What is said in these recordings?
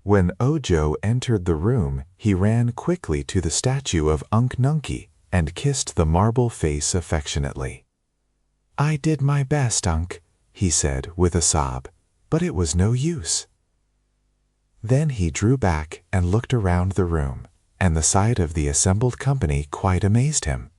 When Ojo entered the room, he ran quickly to the statue of Unk Nunkie and kissed the marble face affectionately. "I did my best, Unk," he said with a sob, "but it was no use." Then he drew back and looked around the room, and the sight of the assembled company quite amazed him.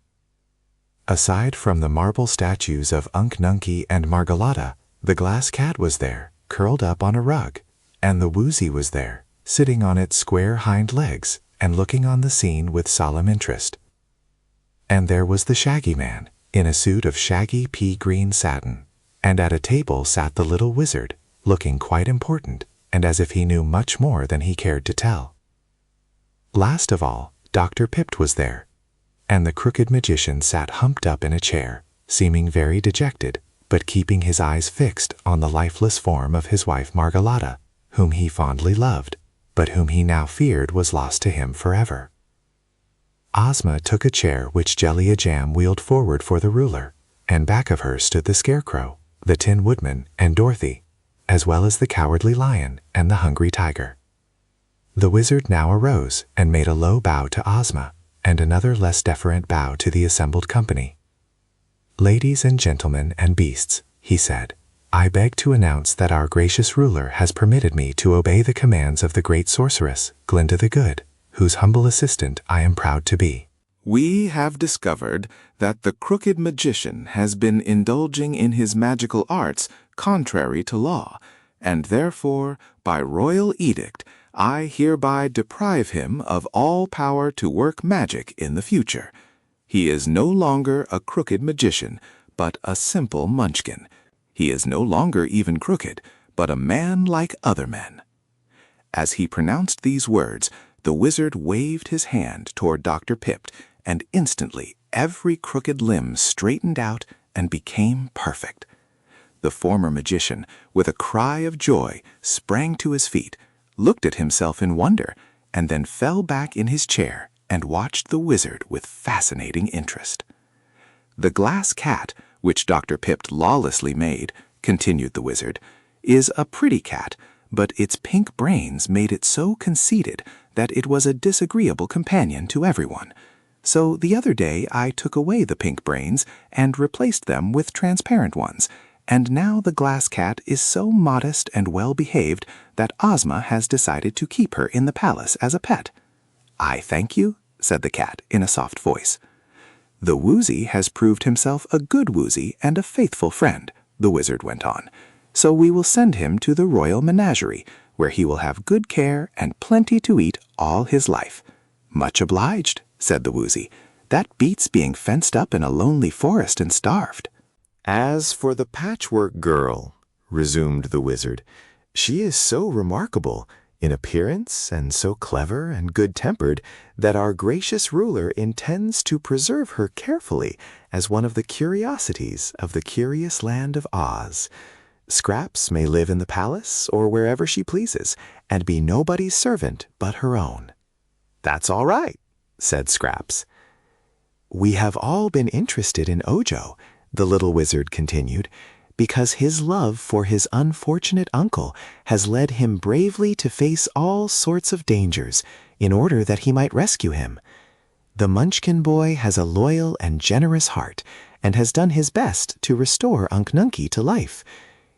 Aside from the marble statues of Unk Nunkie and Margalotta, the glass cat was there, curled up on a rug, and the woozy was there, sitting on its square hind legs and looking on the scene with solemn interest. And there was the Shaggy Man, in a suit of shaggy pea-green satin, and at a table sat the little wizard, looking quite important, and as if he knew much more than he cared to tell. Last of all, Dr. Pipt was there, and the crooked magician sat humped up in a chair, seeming very dejected, but keeping his eyes fixed on the lifeless form of his wife Margalotta, whom he fondly loved, but whom he now feared was lost to him forever. Ozma took a chair which Jellia Jam wheeled forward for the ruler, and back of her stood the Scarecrow, the Tin Woodman, and Dorothy, as well as the Cowardly Lion and the Hungry Tiger. The wizard now arose and made a low bow to Ozma, and another less deferent bow to the assembled company. "Ladies and gentlemen and beasts," he said, "I beg to announce that our gracious ruler has permitted me to obey the commands of the great sorceress, Glinda the Good, whose humble assistant I am proud to be." We have discovered that the crooked magician has been indulging in his magical arts contrary to law, and therefore, by royal edict, I hereby deprive him of all power to work magic in the future. He is no longer a crooked magician, but a simple munchkin. He is no longer even crooked, but a man like other men. As he pronounced these words, the wizard waved his hand toward Dr. Pipt, and instantly every crooked limb straightened out and became perfect. The former magician, with a cry of joy, sprang to his feet, looked at himself in wonder, and then fell back in his chair and watched the wizard with fascinating interest. "The glass cat, which Dr. Pipt lawlessly made," continued the wizard, "is a pretty cat, but its pink brains made it so conceited that it was a disagreeable companion to everyone. So the other day I took away the pink brains and replaced them with transparent ones, and now the glass cat is so modest and well-behaved that Ozma has decided to keep her in the palace as a pet." "I thank you," said the cat in a soft voice. "The woozy has proved himself a good woozy and a faithful friend," the wizard went on, "so we will send him to the royal menagerie, where he will have good care and plenty to eat all his life." "Much obliged," said the woozy. "That beats being fenced up in a lonely forest and starved." "As for the Patchwork Girl," resumed the wizard, "she is so remarkable in appearance and so clever and good-tempered that our gracious ruler intends to preserve her carefully as one of the curiosities of the curious land of Oz. Scraps may live in the palace or wherever she pleases, and be nobody's servant but her own." "That's all right," said Scraps. "We have all been interested in Ojo," the little wizard continued, "because his love for his unfortunate uncle has led him bravely to face all sorts of dangers in order that he might rescue him. The Munchkin boy has a loyal and generous heart, and has done his best to restore Unk Nunkie to life.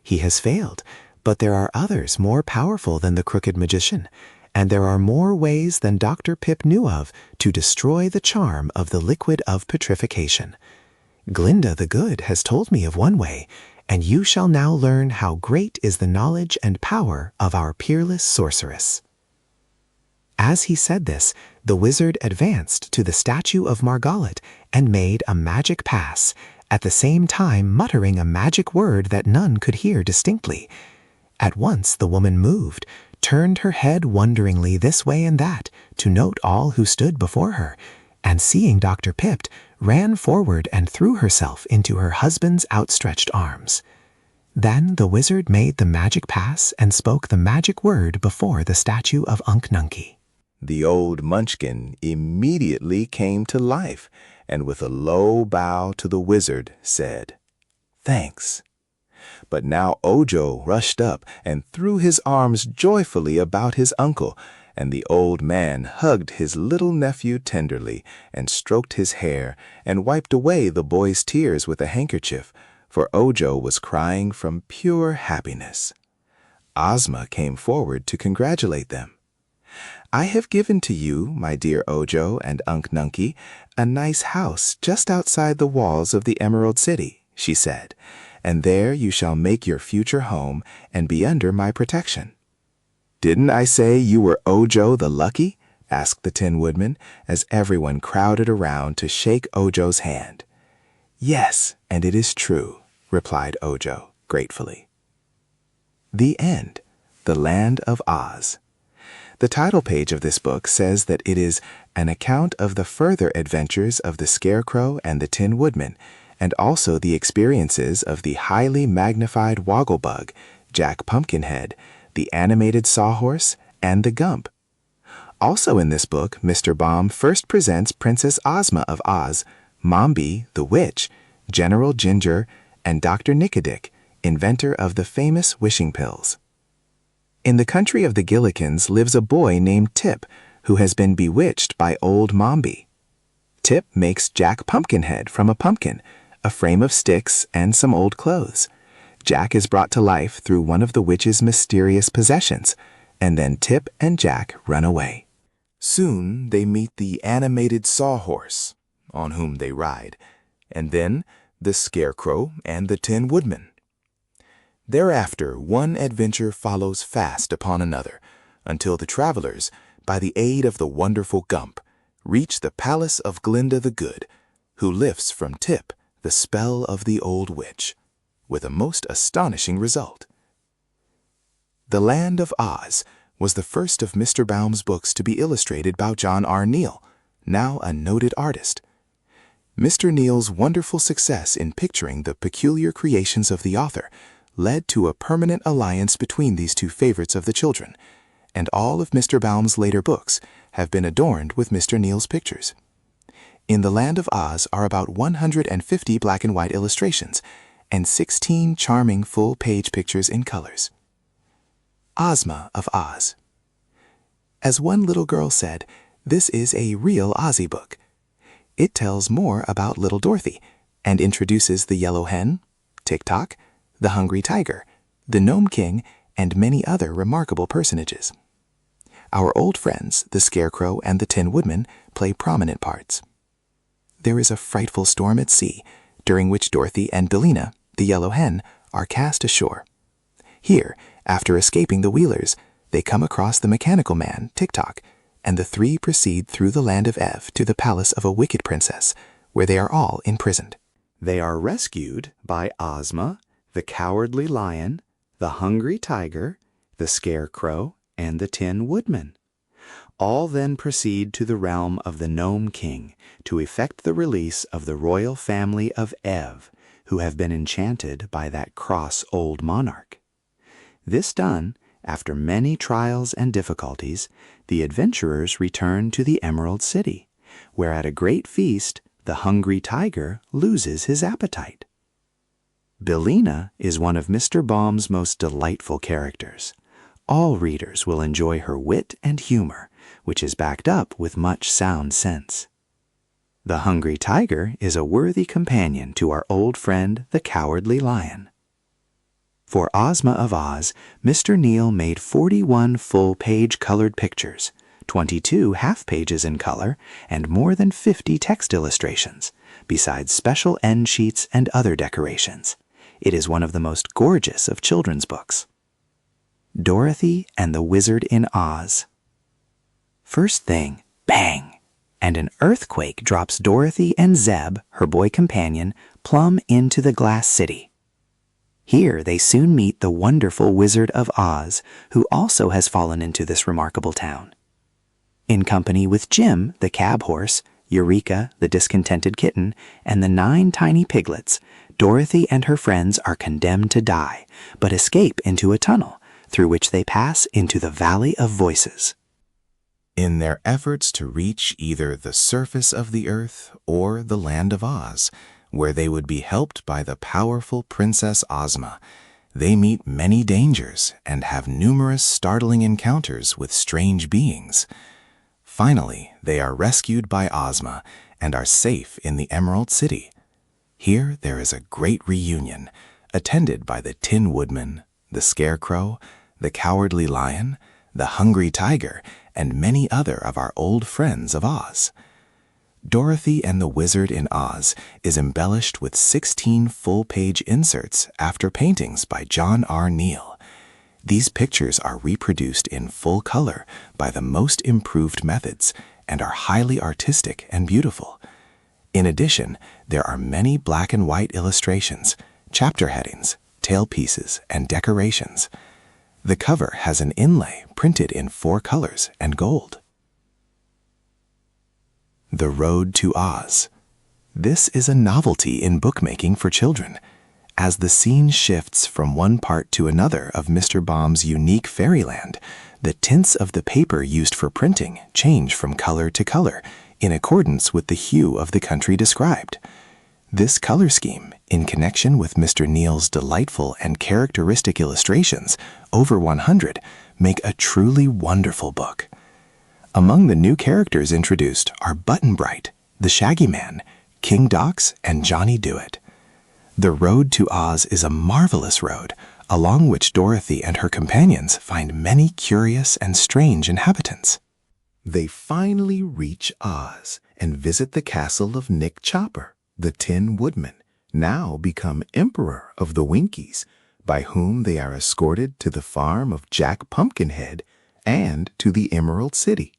He has failed, but there are others more powerful than the crooked magician, and there are more ways than Dr. Pip knew of to destroy the charm of the liquid of petrification. Glinda the Good has told me of one way, and you shall now learn how great is the knowledge and power of our peerless sorceress." As he said this, the wizard advanced to the statue of Margalotte and made a magic pass, at the same time muttering a magic word that none could hear distinctly. At once the woman moved, turned her head wonderingly this way and that to note all who stood before her, and seeing Dr. Pipt, ran forward and threw herself into her husband's outstretched arms. Then the wizard made the magic pass and spoke the magic word before the statue of Unk Nunkie. The old munchkin immediately came to life, and with a low bow to the wizard said, "Thanks." But now Ojo rushed up and threw his arms joyfully about his uncle, and the old man hugged his little nephew tenderly and stroked his hair and wiped away the boy's tears with a handkerchief, for Ojo was crying from pure happiness. Ozma came forward to congratulate them. "I have given to you, my dear Ojo and Unc Nunkie, a nice house just outside the walls of the Emerald City," she said, "and there you shall make your future home and be under my protection." "Didn't I say you were Ojo the Lucky?" asked the Tin Woodman, as everyone crowded around to shake Ojo's hand. "Yes, and it is true," replied Ojo gratefully. The End. The Land of Oz. The title page of this book says that it is an account of the further adventures of the Scarecrow and the Tin Woodman, and also the experiences of the highly magnified Wogglebug, Jack Pumpkinhead, the animated Sawhorse, and the Gump. Also in this book, Mr. Baum first presents Princess Ozma of Oz, Mombi the Witch, General Ginger, and Dr. Nicodick, inventor of the famous wishing pills. In the country of the Gillikins lives a boy named Tip, who has been bewitched by old Mombi. Tip makes Jack Pumpkinhead from a pumpkin, a frame of sticks, and some old clothes. Jack is brought to life through one of the witch's mysterious possessions, and then Tip and Jack run away. Soon they meet the animated Sawhorse, on whom they ride, and then the Scarecrow and the Tin Woodman. Thereafter, one adventure follows fast upon another, until the travelers, by the aid of the wonderful Gump, reach the palace of Glinda the Good, who lifts from Tip the spell of the old witch, with a most astonishing result. The Land of Oz was the first of Mr. Baum's books to be illustrated by John R. Neal, now a noted artist. Mr. Neal's wonderful success in picturing the peculiar creations of the author led to a permanent alliance between these two favorites of the children, and all of Mr. Baum's later books have been adorned with Mr. Neal's pictures. In the Land of Oz are about 150 black and white illustrations and 16 charming full-page pictures in colors. Ozma of Oz. As one little girl said, this is a real Ozzy book. It tells more about little Dorothy and introduces the Yellow Hen, Tick-Tock, the Hungry Tiger, the Gnome King, and many other remarkable personages. Our old friends, the Scarecrow and the Tin Woodman, play prominent parts. There is a frightful storm at sea, during which Dorothy and Billina, the Yellow Hen, are cast ashore. Here, after escaping the Wheelers, they come across the mechanical man, Tick-Tock, and the three proceed through the land of Ev to the palace of a wicked princess, where they are all imprisoned. They are rescued by Ozma, the Cowardly Lion, the Hungry Tiger, the Scarecrow, and the Tin Woodman. All then proceed to the realm of the Gnome King to effect the release of the royal family of Ev, who have been enchanted by that cross old monarch. This done, after many trials and difficulties, the adventurers return to the Emerald City, where at a great feast the Hungry Tiger loses his appetite. Billina is one of Mr. Baum's most delightful characters. All readers will enjoy her wit and humor, which is backed up with much sound sense. The Hungry Tiger is a worthy companion to our old friend, the Cowardly Lion. For Ozma of Oz, Mr. Neal made 41 full-page colored pictures, 22 half-pages in color, and more than 50 text illustrations, besides special end sheets and other decorations. It is one of the most gorgeous of children's books. Dorothy and the Wizard in Oz. First thing, bang, and an earthquake drops Dorothy and Zeb, her boy companion, plumb into the glass city. Here they soon meet the wonderful Wizard of Oz, who also has fallen into this remarkable town. In company with Jim, the cab horse, Eureka, the discontented kitten, and the 9 tiny piglets, Dorothy and her friends are condemned to die, but escape into a tunnel, through which they pass into the Valley of Voices. In their efforts to reach either the surface of the earth or the Land of Oz, where they would be helped by the powerful Princess Ozma, They meet many dangers and have numerous startling encounters with strange beings. Finally, they are rescued by Ozma and are safe in the Emerald City. Here there is a great reunion, attended by the Tin Woodman, the Scarecrow, the Cowardly Lion, the Hungry Tiger, and many other of our old friends of Oz. Dorothy and the Wizard in Oz is embellished with 16 full-page inserts after paintings by John R. Neal. These pictures are reproduced in full color by the most improved methods and are highly artistic and beautiful. In addition, there are many black and white illustrations, chapter headings, tailpieces, and decorations. The cover has an inlay printed in 4 colors and gold. The Road to Oz. This is a novelty in bookmaking for children. As the scene shifts from one part to another of Mr. Baum's unique fairyland, the tints of the paper used for printing change from color to color in accordance with the hue of the country described. This color scheme, in connection with Mr. Neal's delightful and characteristic illustrations, over 100, make a truly wonderful book. Among the new characters introduced are Button Bright, the Shaggy Man, King Dox, and Johnny Dooit. The road to Oz is a marvelous road, along which Dorothy and her companions find many curious and strange inhabitants. They finally reach Oz and visit the castle of Nick Chopper, the Tin Woodman, now become Emperor of the Winkies, by whom they are escorted to the farm of Jack Pumpkinhead and to the Emerald City.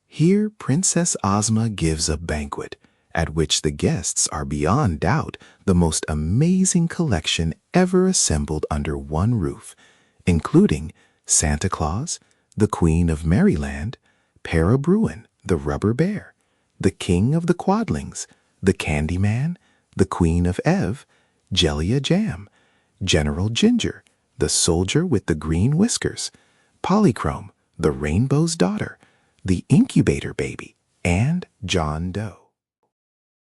Here Princess Ozma gives a banquet, at which the guests are beyond doubt the most amazing collection ever assembled under one roof, including Santa Claus, the Queen of Merryland, Para Bruin, the Rubber Bear, the King of the Quadlings, the Candyman, the Queen of Ev, Jellia Jam, General Ginger, the Soldier with the Green Whiskers, Polychrome, the Rainbow's Daughter, the Incubator Baby, and John Doe.